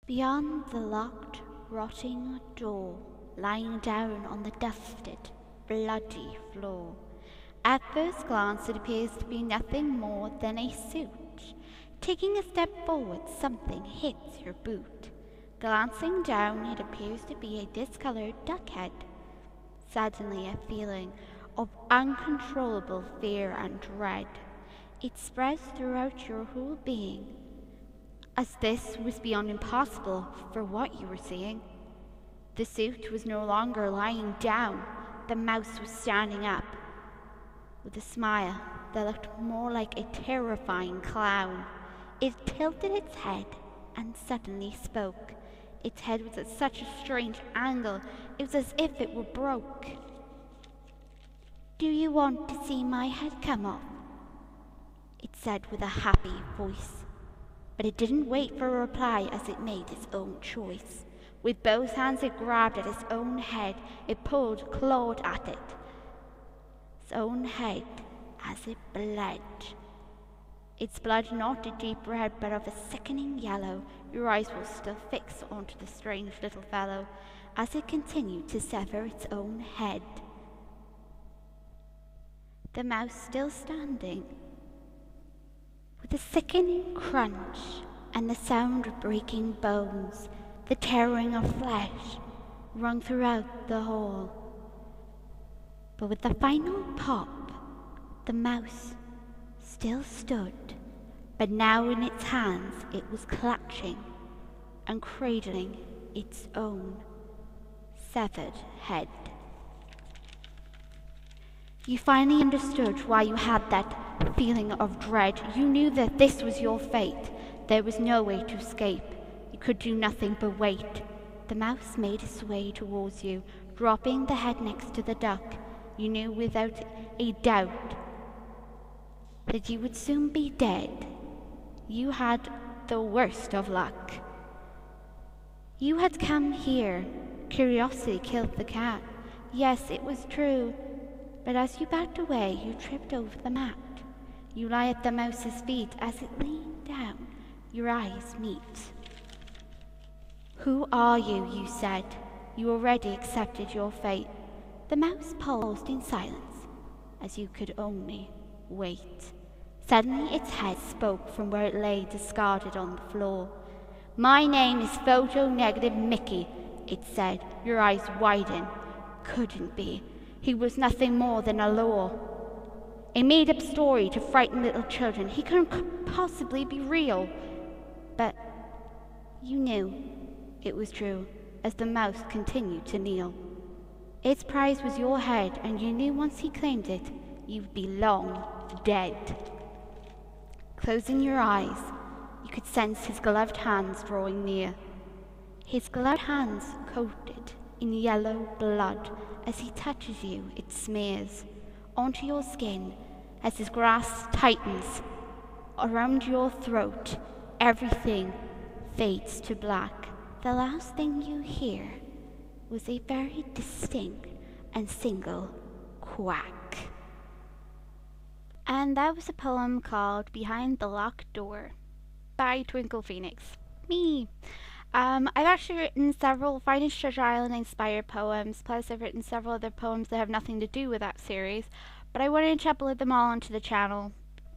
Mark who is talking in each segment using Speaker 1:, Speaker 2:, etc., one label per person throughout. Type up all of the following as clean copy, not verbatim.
Speaker 1: Beyond the locked, rotting door, lying down on the dusted, bloody floor. At first glance it appears to be nothing more than a suit. Taking a step forward, something hits your boot. Glancing down, it appears to be a discolored duck head. Suddenly a feeling of uncontrollable fear and dread. It spreads throughout your whole being, as this was beyond impossible for what you were seeing. The suit was no longer lying down, the mouse was standing up, with a smile that looked more like a terrifying clown. It tilted its head and suddenly spoke. Its head was at such a strange angle, it was as if it were broke. "Do you want to see my head come off?" it said with a happy voice. But it didn't wait for a reply as it made its own choice. With both hands it grabbed at its own head, it pulled, clawed at it. Its own head as it bled. Its blood not a deep red but of a sickening yellow. Your eyes were still fixed onto the strange little fellow as it continued to sever its own head. The mouse still standing, with a sickening crunch and the sound of breaking bones, the tearing of flesh rung throughout the hall. But with the final pop, the mouse still stood, but now in its hands it was clutching and cradling its own severed head. You finally understood why you had that feeling of dread. You knew that this was your fate. There was no way to escape. You could do nothing but wait. The mouse made its way towards you, dropping the head next to the duck. You knew without a doubt that you would soon be dead. You had the worst of luck. You had come here. Curiosity killed the cat. Yes, it was true. But as you backed away, you tripped over the mat. You lie at the mouse's feet as it leaned down. Your eyes meet. "Who are you?" you said. You already accepted your fate. The mouse paused in silence, as you could only wait. Suddenly its head spoke from where it lay discarded on the floor. "My name is Photo-Negative Mickey," it said. Your eyes widened. Couldn't be. He was nothing more than a lure. A made-up story to frighten little children. He couldn't possibly be real. But you knew it was true as the mouse continued to kneel. Its prize was your head, and you knew once he claimed it, you'd be long dead. Closing your eyes, you could sense his gloved hands drawing near. His gloved hands coated in yellow blood. As he touches you, it smears onto your skin as his grasp tightens around your throat. Everything fades to black. The last thing you hear was a very distinct and single quack. And that was a poem called Behind the Locked Door by TwinklePhoenix. Me. I've actually written several Finest Treasure Island inspired poems, plus I've written several other poems that have nothing to do with that series, but I wanted to upload them all onto the channel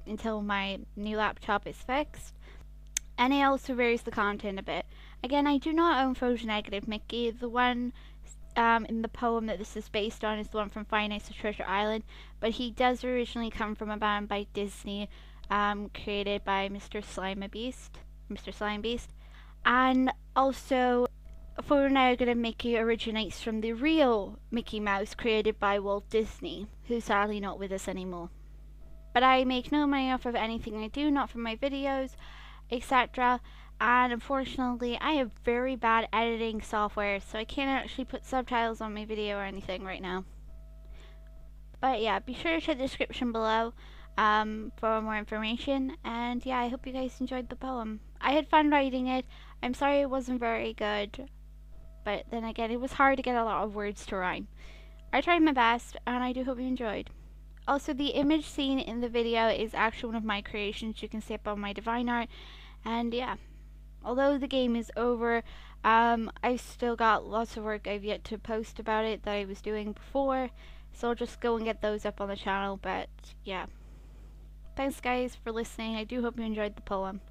Speaker 1: until my new laptop is fixed, and it also varies the content a bit. Again, I do not own Photo-Negative Mickey. The one in the poem that this is based on is the one from Finest Treasure Island, but he does originally come from a band by Disney, created by Mr. Slime Beast. And also, Photo-Negative Mickey originates from the real Mickey Mouse created by Walt Disney, who's sadly not with us anymore. But I make no money off of anything I do, not from my videos, etc. And unfortunately, I have very bad editing software, so I can't actually put subtitles on my video or anything right now. But yeah, be sure to check the description below for more information. And yeah, I hope you guys enjoyed the poem. I had fun writing it. I'm sorry it wasn't very good, but then again, it was hard to get a lot of words to rhyme. I tried my best, and I do hope you enjoyed. Also, the image seen in the video is actually one of my creations. You can see up on my Divine Art, and yeah, although the game is over, I still got lots of work I've yet to post about it that I was doing before, so I'll just go and get those up on the channel. But yeah, thanks guys for listening. I do hope you enjoyed the poem.